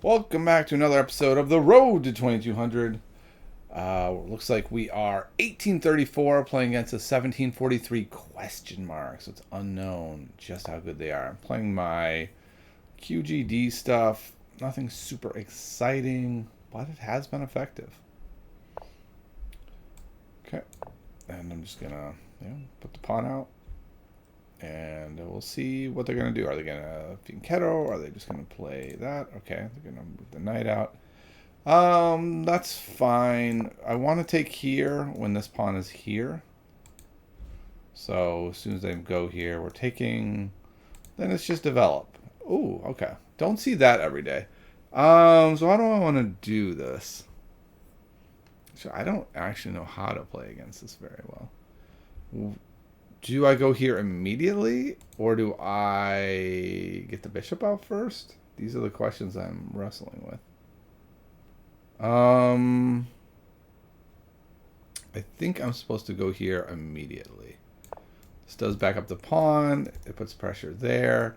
Welcome back to another episode of The Road to 2200. Looks like we are 1834 playing against a 1743 question mark, so it's unknown just how good they are. I'm playing my QGD stuff. Nothing super exciting, but it has been effective. Okay, and I'm just gonna put the pawn out, and we'll see what they're gonna do. Are they gonna Fianchetto? Are they just gonna play that? Okay, they're gonna move the knight out. That's fine. I want to take here when this pawn is here. So as soon as they go here, we're taking. Then it's just develop. Ooh, okay. Don't see that every day. So how do I want to do this? So I don't actually know how to play against this very well. Do I go here immediately, or do I get the bishop out first? These are the questions I'm wrestling with. I think I'm supposed to go here immediately. This does back up the pawn. It puts pressure there.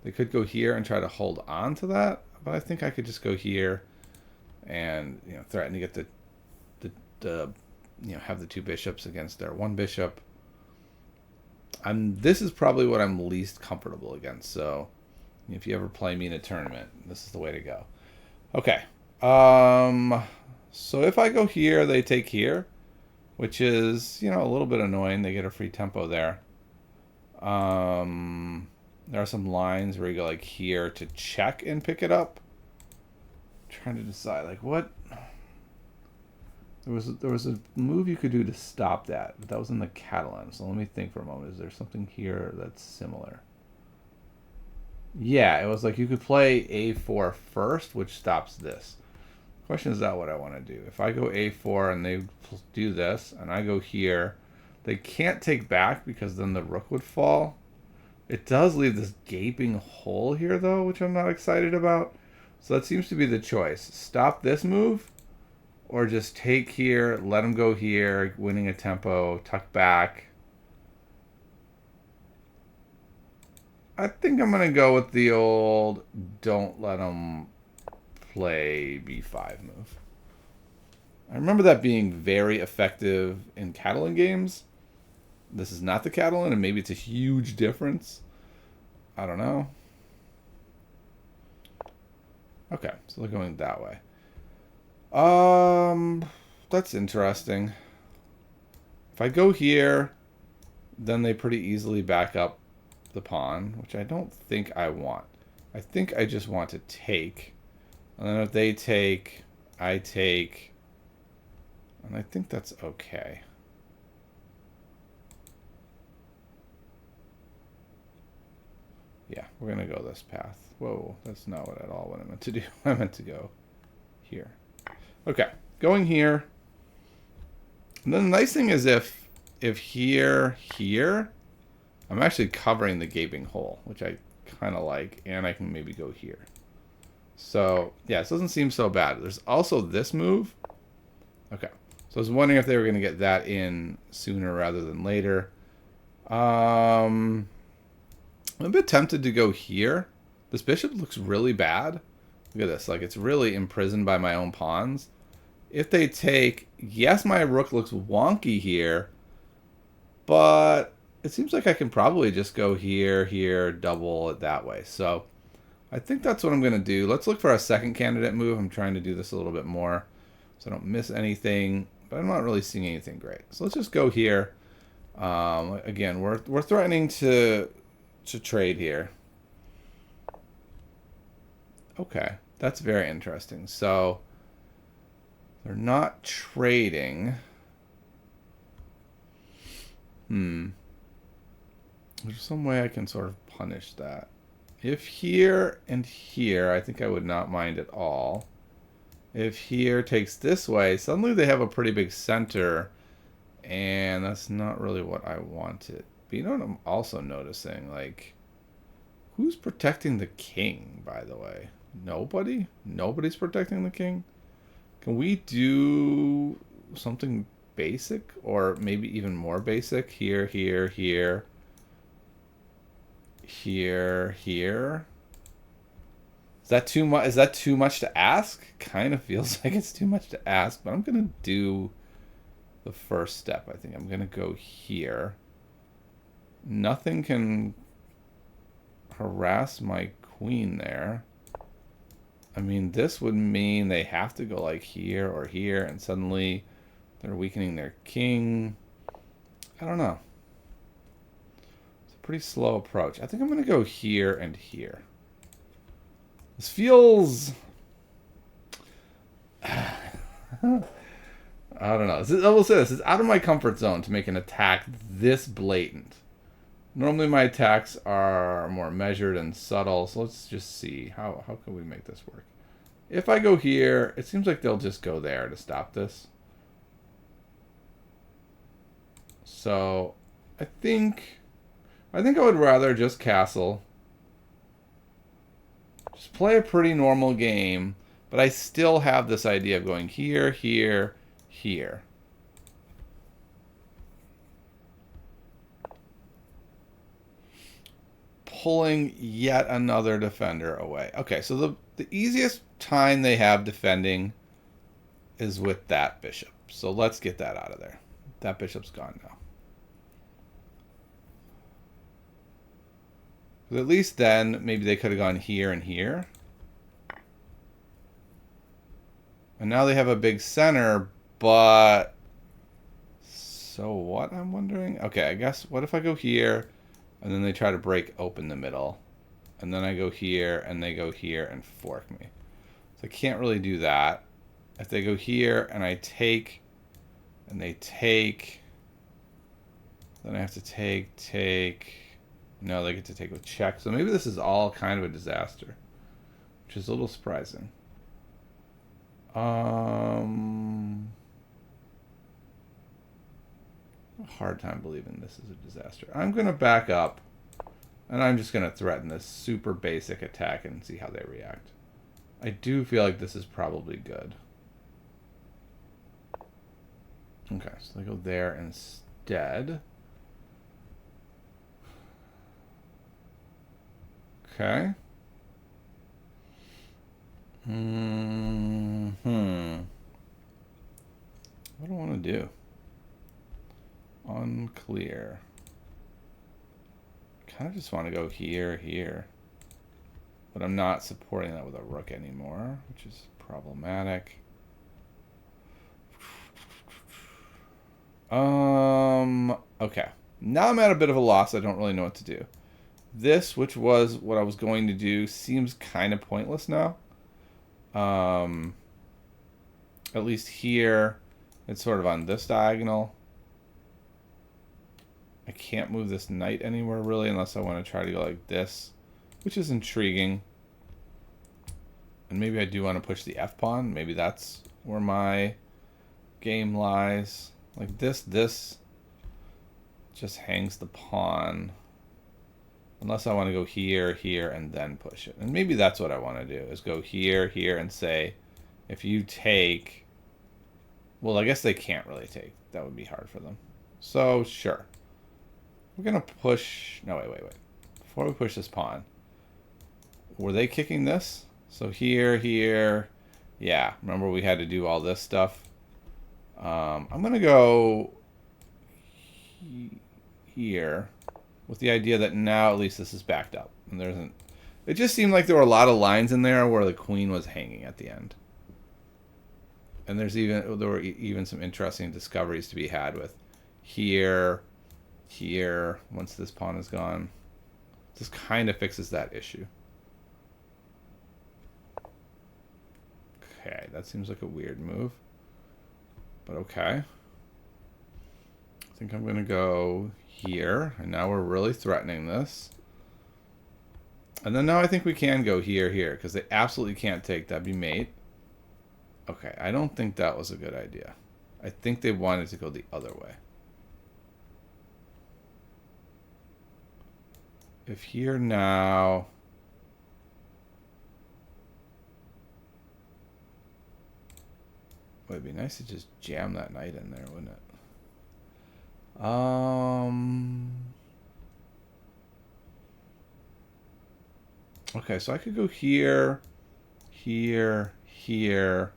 They could go here and try to hold on to that, but I think I could just go here and threaten to get the have the two bishops against their one bishop. This is probably what I'm least comfortable against. So if you ever play me in a tournament, this is the way to go. Okay. So if I go here, they take here, which is, a little bit annoying. They get a free tempo there. There are some lines where you go like here to check and pick it up. I'm trying to decide like what. There was a move you could do to stop that, but that was in the Catalan. So let me think for a moment. Is there something here that's similar? Yeah, it was like you could play a4 first, which stops this. Question is that what I want to do? If I go a4 and they do this, and I go here, they can't take back because then the rook would fall. It does leave this gaping hole here, though, which I'm not excited about. So that seems to be the choice. Stop this move, or just take here, let them go here, winning a tempo, tuck back. I think I'm going to go with the old don't let them play b5 move. I remember that being very effective in Catalan games. This is not the Catalan, and maybe it's a huge difference. I don't know. Okay, so they're going that way. That's interesting. If I go here, then they pretty easily back up the pawn, which I don't think I want. I think I just want to take. And then if they take, I take. And I think that's okay. Yeah, we're going to go this path. Whoa, that's not at all what I meant to do. I meant to go here. Okay, going here. And then the nice thing is if here, I'm actually covering the gaping hole, which I kind of like, and I can maybe go here. So, yeah, it doesn't seem so bad. There's also this move. Okay, so I was wondering if they were going to get that in sooner rather than later. I'm a bit tempted to go here. This bishop looks really bad. Look at this. Like, it's really imprisoned by my own pawns. If they take... Yes, my rook looks wonky here. But it seems like I can probably just go here, double it that way. So I think that's what I'm going to do. Let's look for a second candidate move. I'm trying to do this a little bit more so I don't miss anything. But I'm not really seeing anything great. So let's just go here. Again, we're threatening to trade here. Okay, that's very interesting. So they're not trading. There's some way I can sort of punish that. If here and here, I think I would not mind at all. If here takes this way, suddenly they have a pretty big center, and that's not really what I wanted. But you know what I'm also noticing? Like, who's protecting the king, by the way? Nobody? Nobody's protecting the king? Can we do something basic? Or maybe even more basic? Here, here, here. Here, here. Is that too much? Is that too much to ask? Kind of feels like it's too much to ask, but I'm gonna do the first step. I think I'm gonna go here. Nothing can harass my queen there. I mean, this would mean they have to go like here or here, and suddenly they're weakening their king. I don't know. It's a pretty slow approach. I think I'm gonna go here and here. This feels... I don't know. I will say this. It's out of my comfort zone to make an attack this blatant. Normally my attacks are more measured and subtle, so let's just see. How can we make this work? If I go here, it seems like they'll just go there to stop this. So I think I would rather just castle. Just play a pretty normal game, but I still have this idea of going here, here, here. Pulling yet another defender away. Okay, so the easiest time they have defending is with that bishop. So let's get that out of there. That bishop's gone now. But at least then, maybe they could have gone here and here. And now they have a big center, but... So what, I'm wondering? Okay, I guess, what if I go here, and then they try to break open the middle? And then I go here, and they go here and fork me. So I can't really do that. If they go here, and I take, and they take... Then I have to take... No, they get to take with check. So maybe this is all kind of a disaster, which is a little surprising. A hard time believing this is a disaster. I'm going to back up, and I'm just going to threaten this super basic attack and see how they react. I do feel like this is probably good. Okay, so they go there instead. Okay. What do I want to do? Unclear. Kind of just want to go here, here. But I'm not supporting that with a rook anymore, which is problematic. Okay. Now I'm at a bit of a loss. I don't really know what to do. This, which was what I was going to do, seems kind of pointless now. At least here, it's sort of on this diagonal. I can't move this knight anywhere really unless I want to try to go like this, which is intriguing. And maybe I do want to push the f-pawn. Maybe that's where my game lies. Like this just hangs the pawn. Unless I want to go here, here, and then push it. And maybe that's what I want to do, is go here, here, and say, if you take... Well, I guess they can't really take. That would be hard for them. So, sure. We're going to push... No, wait. Before we push this pawn, were they kicking this? So here, here... Yeah, remember we had to do all this stuff? I'm going to go... here... with the idea that now at least this is backed up. And there isn't... It just seemed like there were a lot of lines in there where the queen was hanging at the end. And there were even some interesting discoveries to be had with here, here, once this pawn is gone. This kind of fixes that issue. Okay, that seems like a weird move. But okay. I think I'm going to go here, and now we're really threatening this. And then now I think we can go here, here, because they absolutely can't take. That'd be mate. Okay, I don't think that was a good idea. I think they wanted to go the other way. If here now... Well, it'd be nice to just jam that knight in there, wouldn't it? Okay, so I could go here. here, here.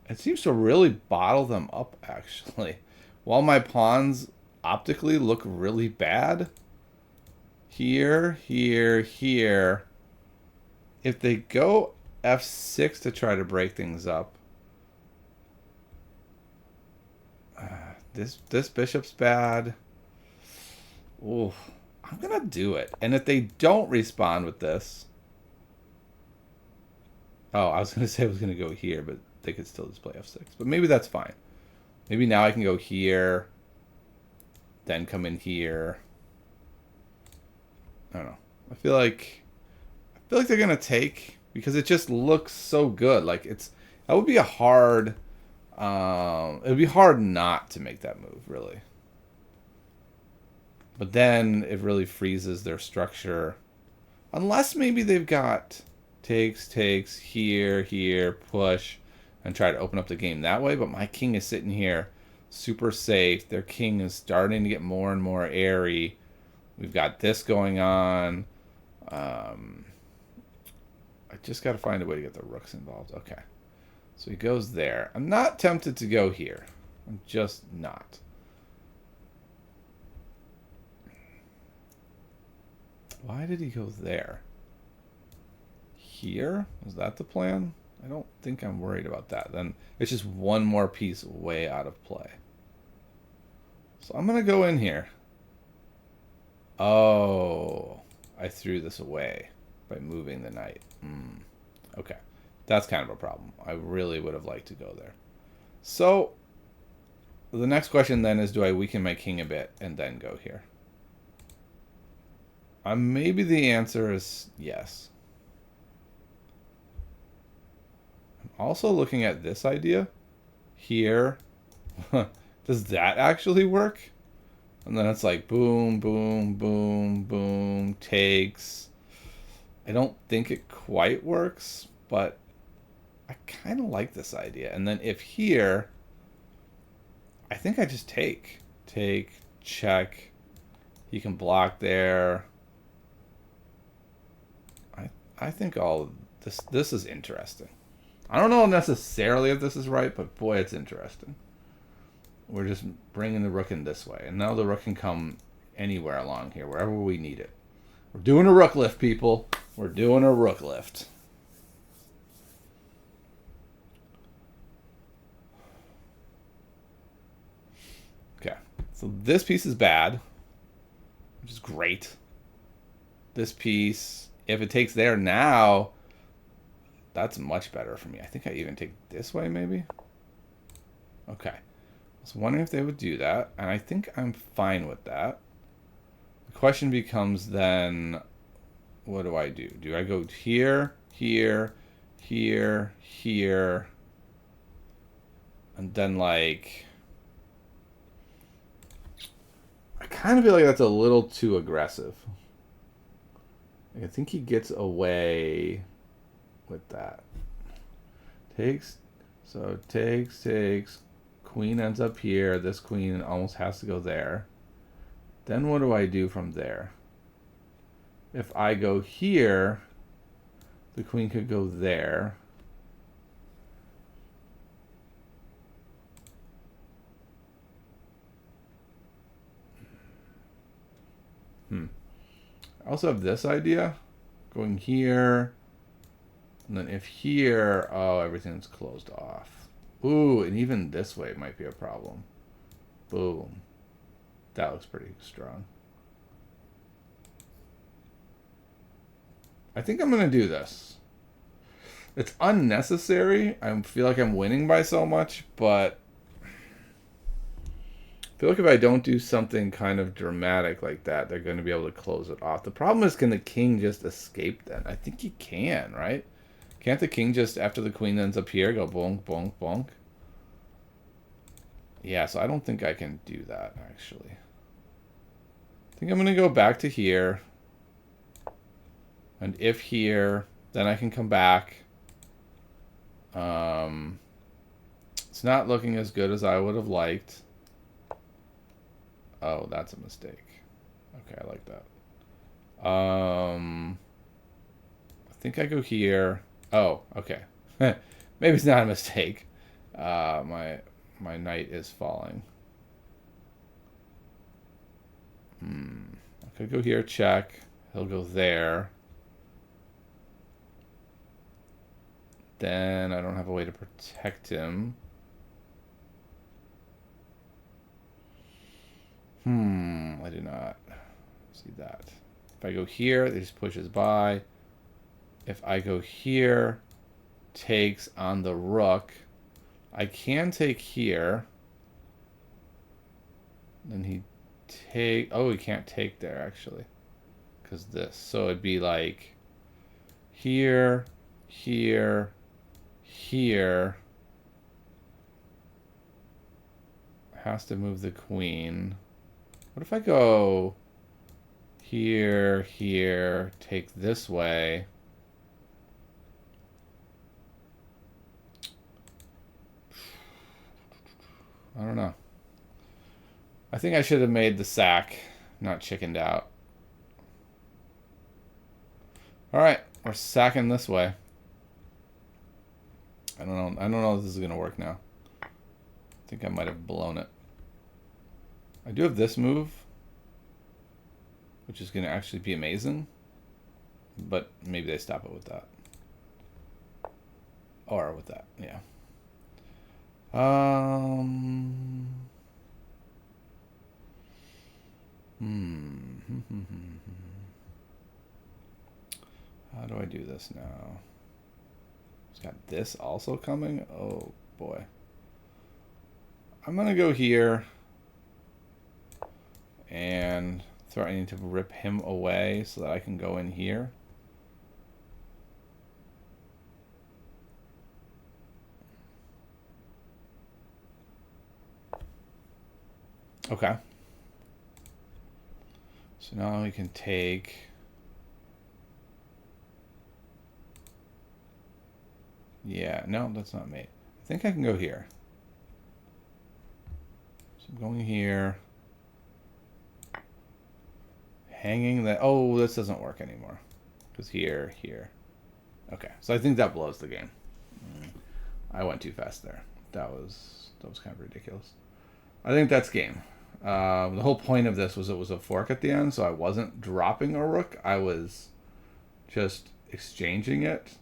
It seems to really bottle them up, actually. While my pawns optically look really bad. Here, here, here. If they go f6 to try to break things up. This bishop's bad. Ooh, I'm going to do it. And if they don't respond with this... Oh, I was going to say I was going to go here, but they could still just play f6. But maybe that's fine. Maybe now I can go here. Then come in here. I don't know. I feel like they're going to take... Because it just looks so good. Like, that would be a hard... it would be hard not to make that move, really. But then it really freezes their structure. Unless maybe they've got takes, here, here, push, and try to open up the game that way. But my king is sitting here super safe. Their king is starting to get more and more airy. We've got this going on. I just got to find a way to get the rooks involved. Okay. So he goes there. I'm not tempted to go here. I'm just not. Why did he go there? Here? Is that the plan? I don't think I'm worried about that. Then it's just one more piece way out of play. So I'm going to go in here. Oh, I threw this away by moving the knight. Okay. That's kind of a problem. I really would have liked to go there. So the next question then is, do I weaken my king a bit and then go here? Maybe the answer is yes. I'm also looking at this idea here. Does that actually work? And then it's like boom, boom, boom, boom, takes. I don't think it quite works, but I kind of like this idea. And then if here, I think I just take, check. He can block there. I think all this is interesting. I don't know necessarily if this is right, but boy, it's interesting. We're just bringing the rook in this way. And now the rook can come anywhere along here, wherever we need it. We're doing a rook lift, people. We're doing a rook lift. Okay. So this piece is bad, which is great. This piece, if it takes there now, that's much better for me. I think I even take this way, maybe. Okay. I was wondering if they would do that, and I think I'm fine with that. The question becomes then, what do I do? Do I go here, here, here, here, and then like... I kind of feel like that's a little too aggressive. I think he gets away with that. Takes, so takes, queen ends up here. This queen almost has to go there. Then what do I do from there? If I go here, the queen could go there. I also have this idea. Going here. And then if here, oh, everything's closed off. Ooh, and even this way might be a problem. Boom. That looks pretty strong. I think I'm going to do this. It's unnecessary. I feel like I'm winning by so much, but I feel like if I don't do something kind of dramatic like that, they're going to be able to close it off. The problem is, can the king just escape then? I think he can, right? Can't the king just, after the queen ends up here, go bonk, bonk, bonk? Yeah, so I don't think I can do that, actually. I think I'm going to go back to here. And if here, then I can come back. It's not looking as good as I would have liked. Oh, that's a mistake. Okay, I like that. I think I go here. Oh, okay. Maybe it's not a mistake. My knight is falling. I could go here, check. He'll go there. Then I don't have a way to protect him. I do not see that. If I go here, it just pushes by. If I go here, takes on the rook. I can take here. Then he take... Oh, he can't take there, actually. Because this. So it'd be like here, here, here. Has to move the queen. What if I go here, here, take this way? I don't know. I think I should have made the sack, not chickened out. Alright, we're sacking this way. I don't know if this is gonna work now. I think I might have blown it. I do have this move, which is gonna actually be amazing. But maybe they stop it with that. Or with that, yeah. How do I do this now? It's got this also coming? Oh, boy. I'm going to go here and threatening to rip him away so that I can go in here. Okay. So now we can take... Yeah, no, that's not mate. I think I can go here. So I'm going here. Hanging that... Oh, this doesn't work anymore. Because here, here. Okay, so I think that blows the game. I went too fast there. That was kind of ridiculous. I think that's game. The whole point of this was it was a fork at the end, so I wasn't dropping a rook. I was just exchanging it.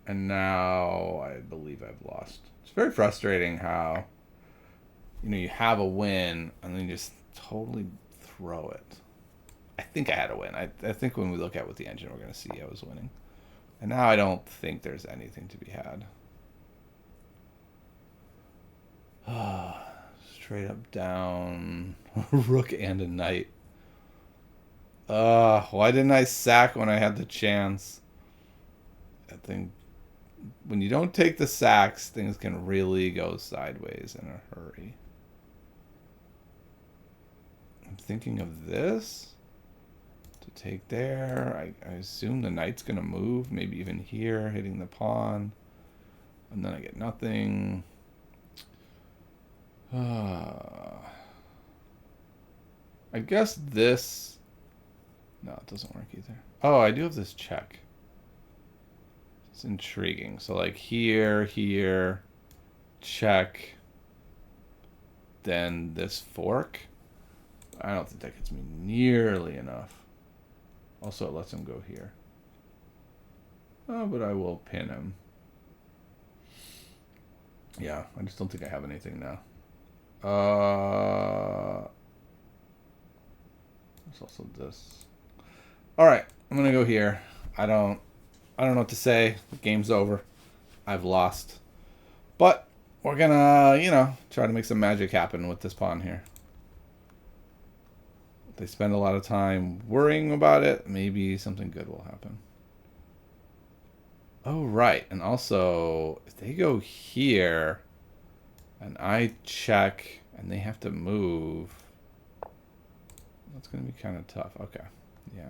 And now I believe I've lost. It's very frustrating how, you have a win and then you just totally throw it. I think I had a win. I think when we look at with the engine, we're going to see I was winning. And now I don't think there's anything to be had. Straight up down. Rook and a knight. Why didn't I sack when I had the chance? I think when you don't take the sacks, things can really go sideways in a hurry. I'm thinking of this to take there. I assume the knight's going to move, maybe even here, hitting the pawn. And then I get nothing. I guess this... No, it doesn't work either. Oh, I do have this check. It's intriguing. So like here, here, check, then this fork. I don't think that gets me nearly enough. Also, it lets him go here. Oh, but I will pin him. Yeah, I just don't think I have anything now. There's also this. All right, I'm gonna go here. I don't know what to say. The game's over. I've lost. But we're gonna, try to make some magic happen with this pawn here. They spend a lot of time worrying about it. Maybe something good will happen. Oh, right. And also, if they go here and I check and they have to move, that's going to be kind of tough. Okay. Yeah.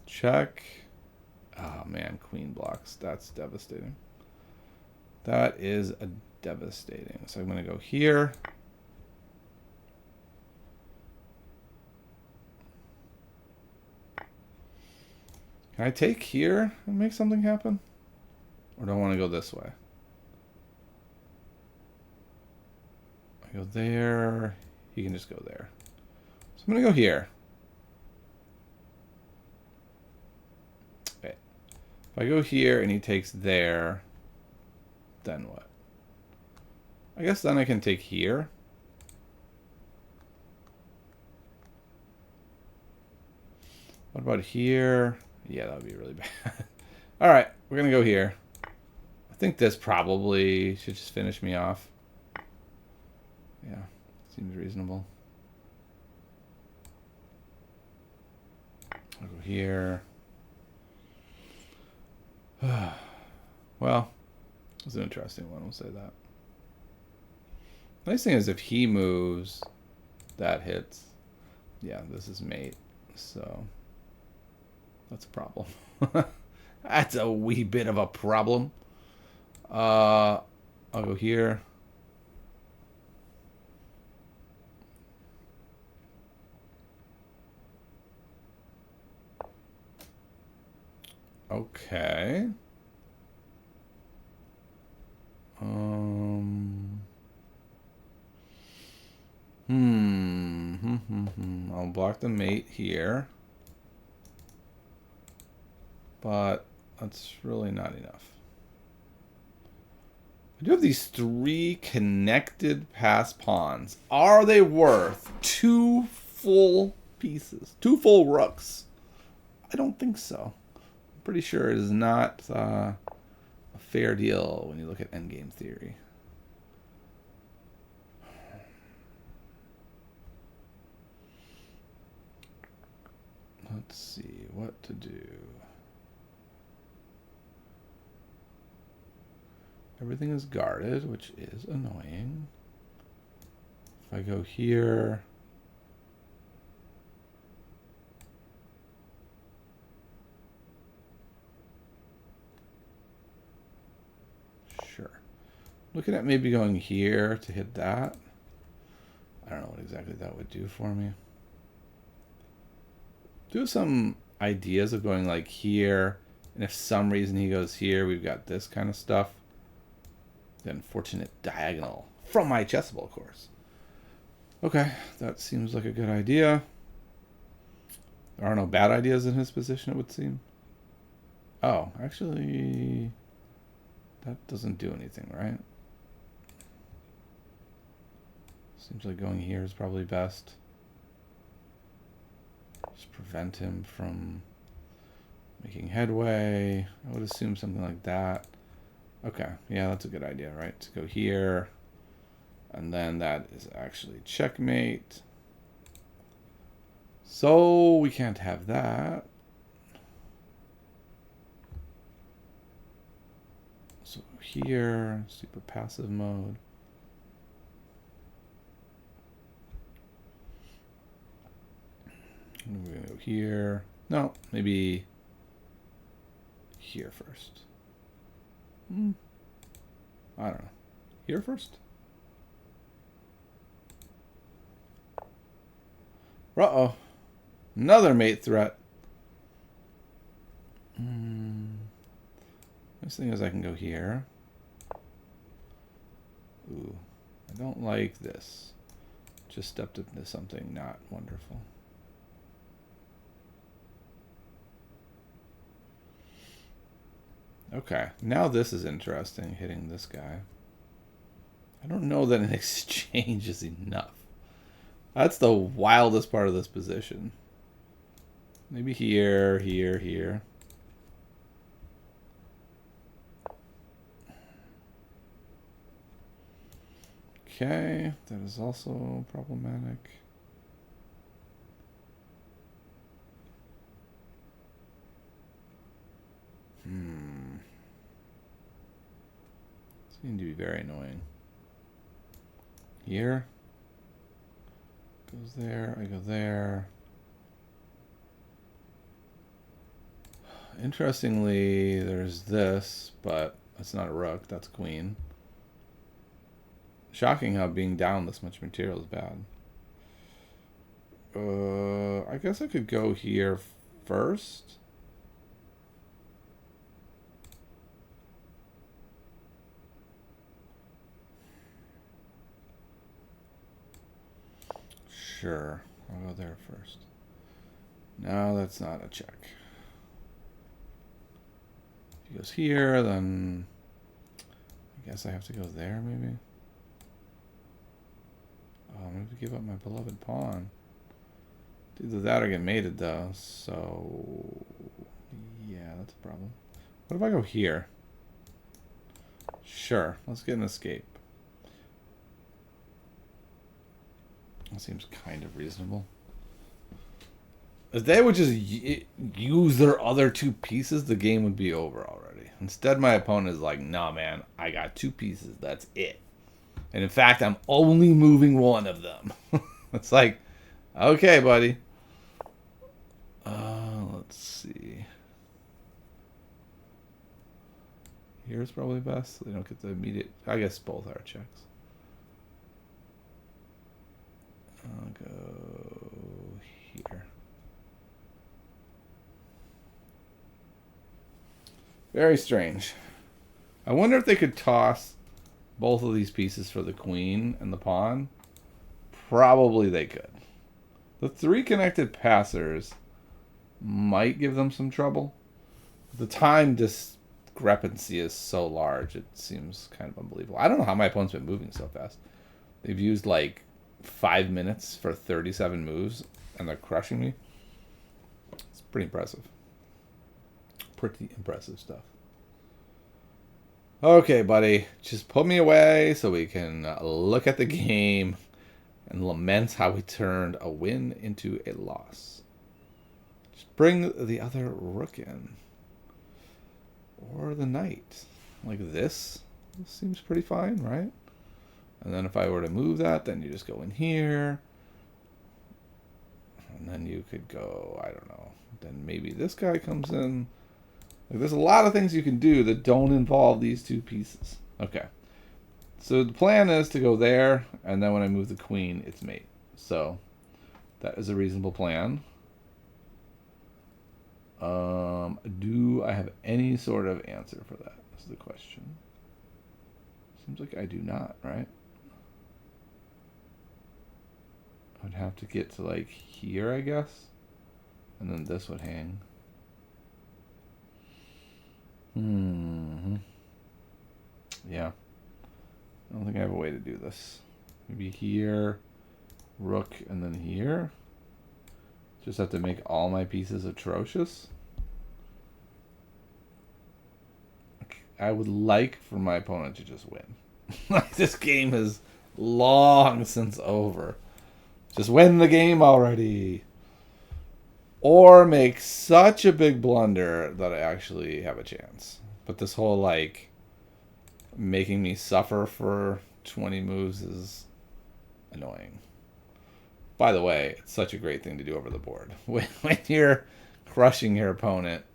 Check. Oh, man. Queen blocks. That's devastating. That is a devastating. So I'm going to go here. Can I take here and make something happen? Or do I want to go this way? I go there. He can just go there. So I'm going to go here. Okay. If I go here and he takes there, then what? I guess then I can take here. What about here? Yeah, that would be really bad. All right, we're going to go here. I think this probably should just finish me off. Yeah, seems reasonable. I'll go here. Well, it's an interesting one, we'll say that. Nice thing is if he moves, that hits. Yeah, this is mate, so that's a problem. That's a wee bit of a problem. I'll go here. Okay. I'll block the mate here. But that's really not enough. I do have these 3 connected pass pawns. Are they worth 2 full pieces? 2 full rooks? I don't think so. I'm pretty sure it is not a fair deal when you look at endgame theory. Let's see what to do. Everything is guarded, which is annoying. If I go here, sure. Looking at maybe going here to hit that. I don't know what exactly that would do for me. Do have some ideas of going like here, and if some reason he goes here, we've got this kind of stuff. The unfortunate diagonal from my chessable, of course. Okay, that seems like a good idea. There are no bad ideas in his position, it would seem. Oh, actually, that doesn't do anything, right? Seems like going here is probably best. Just prevent him from making headway. I would assume something like that. Okay, yeah, that's a good idea, right? To go here, and then that is actually checkmate. So we can't have that. So here, super passive mode. And we're gonna go here. No, maybe here first. I don't know. Here first? Uh-oh. Another mate threat. Nice thing is I can go here. Ooh. I don't like this. Just stepped into something not wonderful. Okay, now this is interesting, hitting this guy. I don't know that an exchange is enough. That's the wildest part of this position. Maybe here, here, here. Okay, that is also problematic. Seem to be very annoying. Here. Goes there, I go there. Interestingly, there's this, but that's not a rook, that's queen. Shocking how being down this much material is bad. I guess I could go here first. Sure. I'll go there first. No, that's not a check. If he goes here, then I guess I have to go there, maybe? Oh, I'm going to give up my beloved pawn. Either that or get mated, though. So, yeah, that's a problem. What if I go here? Sure. Let's get an escape. That seems kind of reasonable. If they would just use their other two pieces, the game would be over already. Instead, my opponent is like, nah, man, I got two pieces. That's it. And in fact, I'm only moving one of them. It's like, okay, buddy. Let's see. Here's probably best. So they don't get the immediate... I guess both are checks. I'll go here. Very strange. I wonder if they could toss both of these pieces for the queen and the pawn. Probably they could. The three connected passers might give them some trouble. The time discrepancy is so large, it seems kind of unbelievable. I don't know how my opponent's been moving so fast. They've used like 5 minutes for 37 moves, and they're crushing me. It's pretty impressive. Pretty impressive stuff. Okay, buddy. Just put me away so we can look at the game and lament how we turned a win into a loss. Just bring the other rook in. Or the knight. Like this. This seems pretty fine, right? And then if I were to move that, then you just go in here. And then you could go, I don't know. Then maybe this guy comes in. Like, there's a lot of things you can do that don't involve these two pieces. Okay. So the plan is to go there, and then when I move the queen, it's mate. So that is a reasonable plan. Do I have any sort of answer for that? Is the question. Seems like I do not, right? I would have to get to like here, I guess. And then this would hang. Yeah. I don't think I have a way to do this. Maybe here, rook, and then here. Just have to make all my pieces atrocious. I would like for my opponent to just win. Like, this game is long since over. Just win the game already. Or make such a big blunder that I actually have a chance. But this whole, like, making me suffer for 20 moves is annoying. By the way, it's such a great thing to do over the board. When you're crushing your opponent,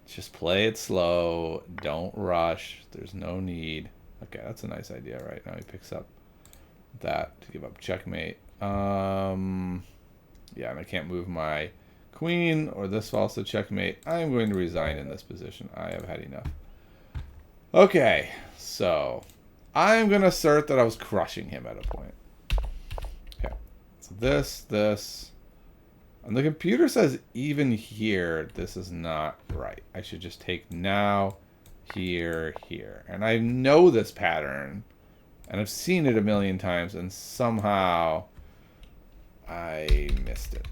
just play it slow. Don't rush. There's no need. Okay, that's a nice idea right now. He picks up that to give up checkmate. Yeah, and I can't move my queen, or this falls to checkmate. I'm going to resign in this position. I have had enough. Okay, so I'm going to assert that I was crushing him at a point. Okay, so this. And the computer says even here, this is not right. I should just take now, here, here. And I know this pattern, and I've seen it a million times, and somehow I missed it.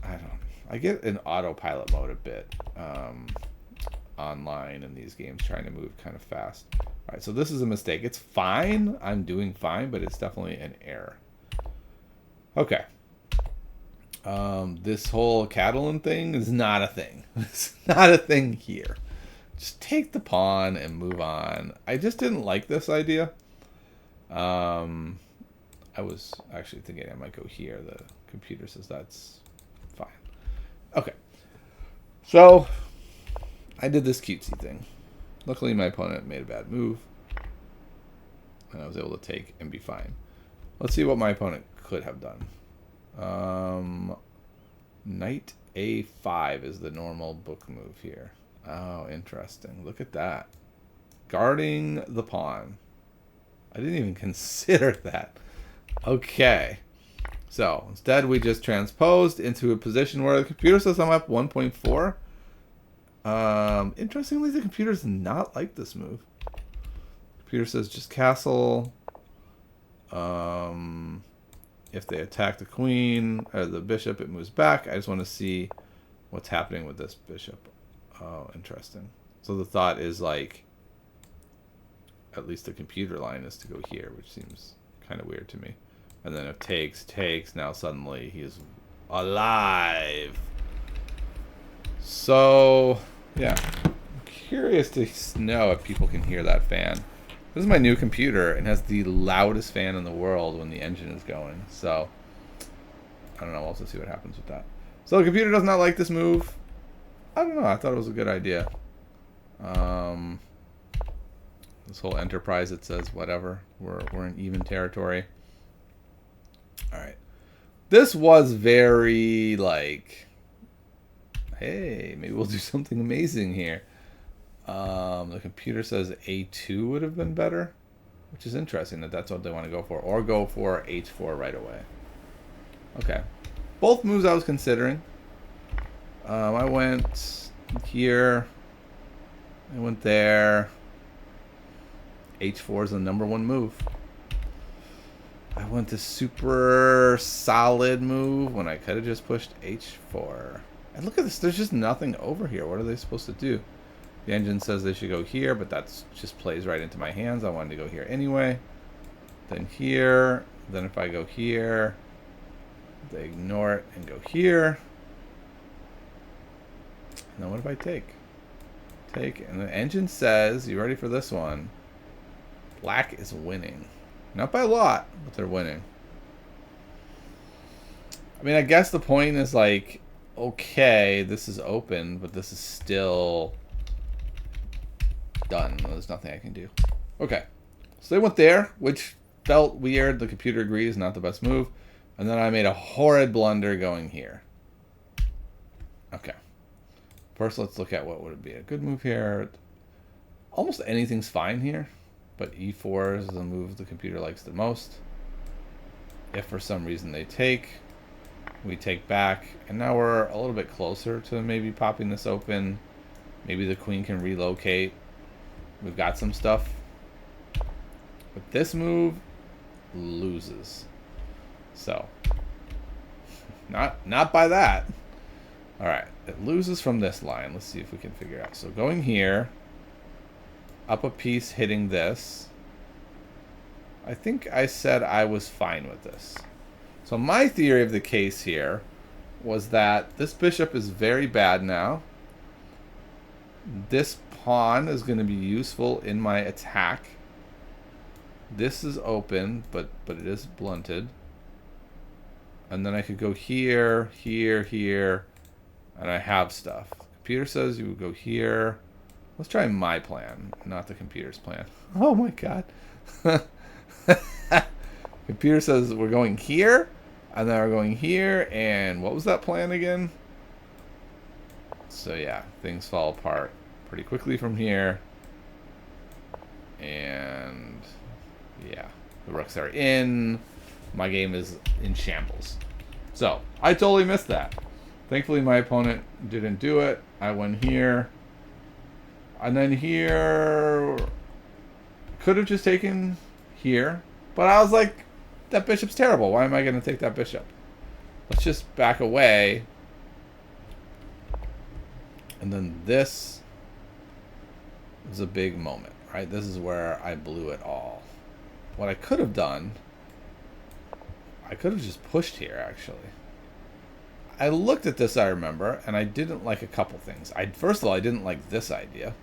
I get in autopilot mode a bit online in these games, trying to move kind of fast. All right, so this is a mistake. It's fine. I'm doing fine, but it's definitely an error. Okay. This whole Catalan thing is not a thing. It's not a thing here. Just take the pawn and move on. I just didn't like this idea. I was actually thinking I might go here. The computer says that's fine. Okay. So I did this cutesy thing. Luckily, my opponent made a bad move, and I was able to take and be fine. Let's see what my opponent could have done. Knight A5 is the normal book move here. Oh, interesting. Look at that. Guarding the pawn. I didn't even consider that. Okay. So instead, we just transposed into a position where the computer says I'm up 1.4. Interestingly, the computer does not like this move. Computer says just castle. If they attack the queen or the bishop, it moves back. I just want to see what's happening with this bishop. Oh, interesting. So the thought is like, at least the computer line is to go here, which seems kind of weird to me. And then if takes, now suddenly he's alive. So, yeah. I'm curious to know if people can hear that fan. This is my new computer and has the loudest fan in the world when the engine is going. So, I don't know. We'll also see what happens with that. So, the computer does not like this move. I don't know. I thought it was a good idea. This whole enterprise, it says whatever. We're in even territory. All right. This was very like, hey, maybe we'll do something amazing here. The computer says A2 would have been better, which is interesting that that's what they want to go for. Or go for H4 right away. Okay. Both moves I was considering. I went here. I went there. H4 is the #1 move. I went to super solid move when I could have just pushed H4. And look at this. There's just nothing over here. What are they supposed to do? The engine says they should go here, but that just plays right into my hands. I wanted to go here anyway. Then here. Then if I go here, they ignore it and go here. And then what if I take? Take. And the engine says, you ready for this one? Black is winning. Not by a lot, but they're winning. I mean, I guess the point is like, okay, this is open, but this is still done. There's nothing I can do. Okay. So they went there, which felt weird. The computer agreed is not the best move. And then I made a horrid blunder going here. Okay. First, let's look at what would be a good move here. Almost anything's fine here. But E4 is the move the computer likes the most. If for some reason they take, we take back. And now we're a little bit closer to maybe popping this open. Maybe the queen can relocate. We've got some stuff. But this move loses. So, not by that. All right, it loses from this line. Let's see if we can figure it out. So going here, up a piece hitting this. I think I said I was fine with this. So my theory of the case here was that this bishop is very bad now. This pawn is going to be useful in my attack. This is open, but it is blunted. And then I could go here, here, here, and I have stuff. Computer says you would go here. Let's try my plan, not the computer's plan. Oh my god. Computer says we're going here, and then we're going here, and what was that plan again? So yeah, things fall apart pretty quickly from here. And yeah, the rooks are in. My game is in shambles. So I totally missed that. Thankfully my opponent didn't do it. I went here. And then here, could have just taken here. But I was like, that bishop's terrible. Why am I going to take that bishop? Let's just back away. And then this was a big moment, right? This is where I blew it all. What I could have done, I could have just pushed here, actually. I looked at this, I remember, and I didn't like a couple things. First of all, I didn't like this idea.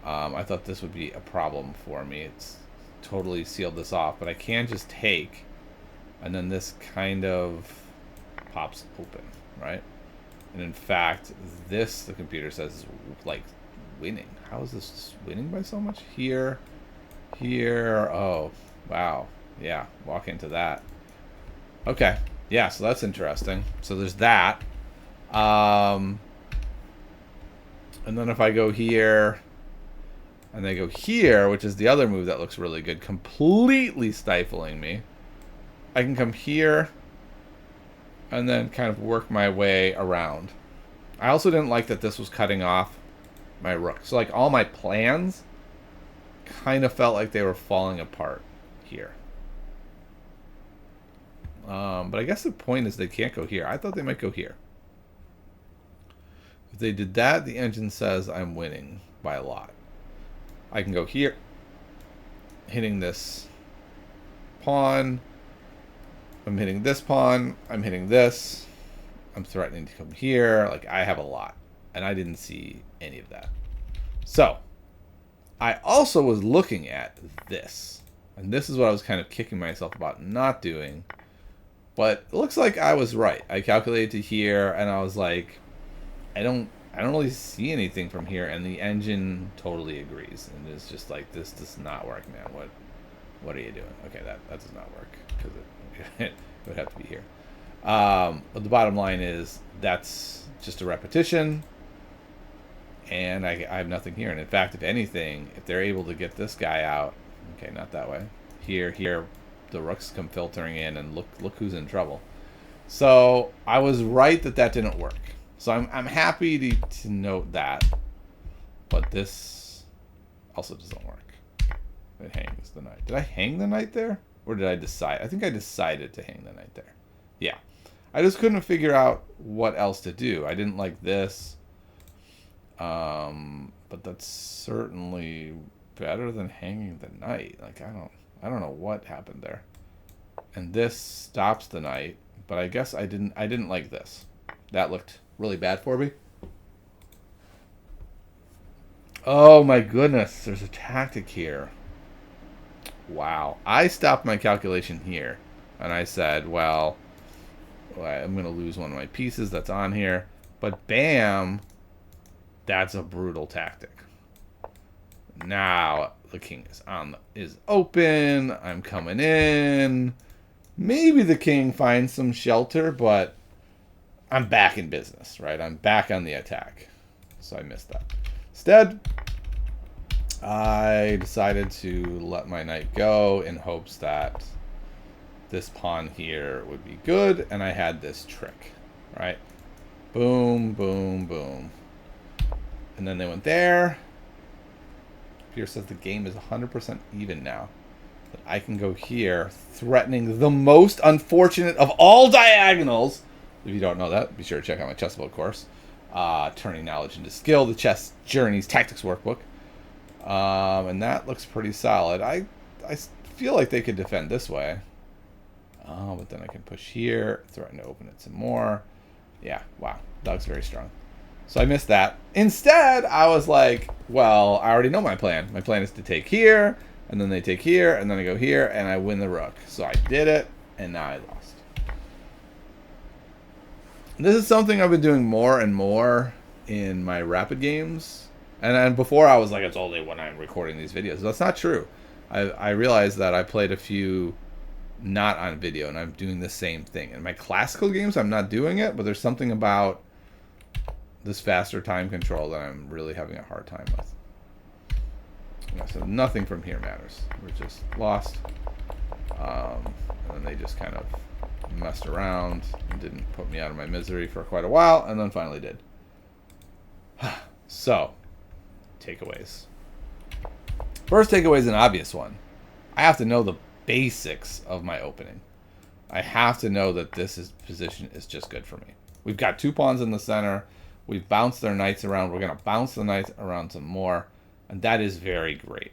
I thought this would be a problem for me. It's totally sealed this off, but I can just take, and then this kind of pops open, right? And in fact, this, the computer says, is like winning. How is this winning by so much? Here, here, oh, wow. Yeah, walk into that. Okay, yeah, so that's interesting. So there's that. And then if I go here, and they go here, which is the other move that looks really good, completely stifling me. I can come here, and then kind of work my way around. I also didn't like that this was cutting off my rook. So like all my plans kind of felt like they were falling apart here. But I guess the point is they can't go here. I thought they might go here. If they did that, the engine says I'm winning by a lot. I can go here, hitting this pawn. I'm hitting this pawn. I'm hitting this. I'm threatening to come here. Like, I have a lot. And I didn't see any of that. So, I also was looking at this. And this is what I was kind of kicking myself about not doing. But it looks like I was right. I calculated to here, and I was like, I don't really see anything from here. And the engine totally agrees. And it's just like, this does not work, man. What are you doing? Okay, that does not work. Because it would have to be here. But the bottom line is that's just a repetition, and I have nothing here. And in fact, if anything, if they're able to get this guy out, okay, not that way. Here, the rooks come filtering in, and look who's in trouble. So I was right that didn't work. So I'm happy to note that, but this also doesn't work. It hangs the knight. Did I hang the knight there? Or did I decide? I think I decided to hang the knight there. Yeah. I just couldn't figure out what else to do. I didn't like this. But that's certainly better than hanging the knight. Like, I don't know what happened there. And this stops the knight, but I guess I didn't like this. That looked really bad for me. Oh my goodness, there's a tactic here. Wow. I stopped my calculation here, and I said, well, I'm going to lose one of my pieces that's on here. But bam, that's a brutal tactic. Now the king is open. I'm coming in. Maybe the king finds some shelter, but I'm back in business, right? I'm back on the attack. So I missed that. Instead, I decided to let my knight go in hopes that this pawn here would be good, and I had this trick, right? Boom, boom, boom. And then they went there. Pierce says the game is 100% even now. But I can go here, threatening the most unfortunate of all diagonals. If you don't know that, be sure to check out my chessbook course. Turning knowledge into skill, the Chess Journeys Tactics Workbook. And that looks pretty solid. I feel like they could defend this way. Oh, but then I can push here, threaten to open it some more. Yeah, wow. Dog's very strong. So I missed that. Instead, I was like, well, I already know my plan. My plan is to take here, and then they take here, and then I go here, and I win the rook. So I did it, and now I lost. This is something I've been doing more and more in my rapid games. And then before I was like, it's only when I'm recording these videos. That's not true. I realized that I played a few not on video, and I'm doing the same thing. In my classical games, I'm not doing it, but there's something about this faster time control that I'm really having a hard time with. Yeah, so nothing from here matters. We're just lost. And then they just kind of messed around and didn't put me out of my misery for quite a while, and then finally did. So, takeaways. First takeaway is an obvious one. I have to know the basics of my opening. I have to know that position is just good for me. We've got two pawns in the center. We've bounced their knights around. We're going to bounce the knights around some more. And that is very great,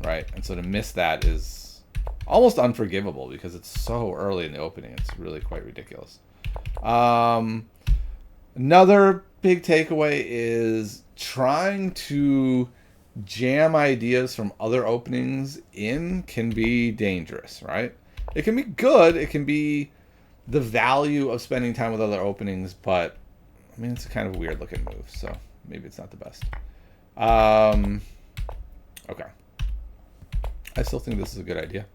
right? And so to miss that is almost unforgivable because it's so early in the opening. It's really quite ridiculous. Another big takeaway is trying to jam ideas from other openings in can be dangerous, right? It can be good. It can be the value of spending time with other openings, but I mean, it's a kind of weird looking move, so maybe it's not the best. Okay. I still think this is a good idea.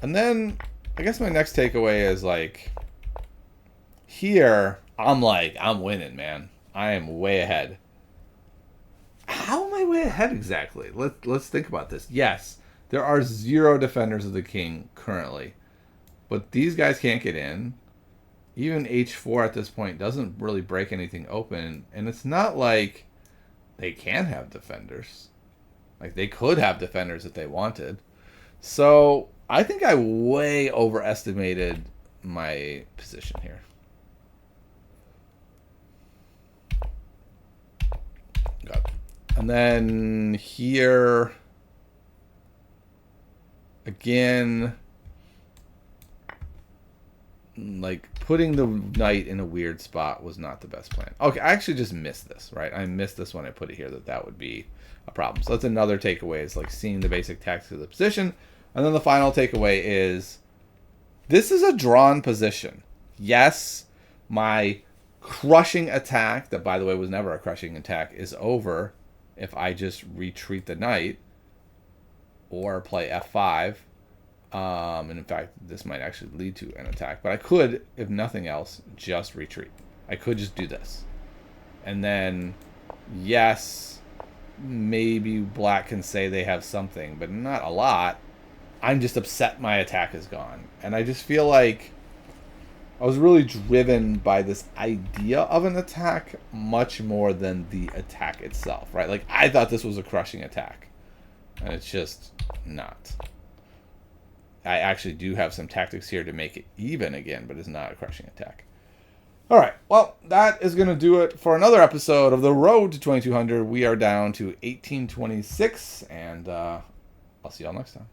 And then I guess my next takeaway is like, here, I'm winning, man. I am way ahead. How am I way ahead exactly? Let's think about this. Yes, there are 0 defenders of the king currently, but these guys can't get in. even h4 at this point doesn't really break anything open. And it's not like they can have defenders. Like, they could have defenders if they wanted. So I think I way overestimated my position here. Got it. And then here, again, like, putting the knight in a weird spot was not the best plan. Okay, I actually just missed this, right? I missed this when I put it here, that would be a problem. So that's another takeaway, is like seeing the basic tactics of the position. And then the final takeaway is, this is a drawn position. Yes, my crushing attack, that by the way was never a crushing attack, is over if I just retreat the knight or play f5. And in fact, this might actually lead to an attack. But I could, if nothing else, just retreat. I could just do this. And then, yes, maybe black can say they have something, but not a lot. I'm just upset my attack is gone. And I just feel like I was really driven by this idea of an attack much more than the attack itself, right? Like, I thought this was a crushing attack. And it's just not. I actually do have some tactics here to make it even again, but it's not a crushing attack. All right, well, that is going to do it for another episode of The Road to 2200. We are down to 1826, and I'll see y'all next time.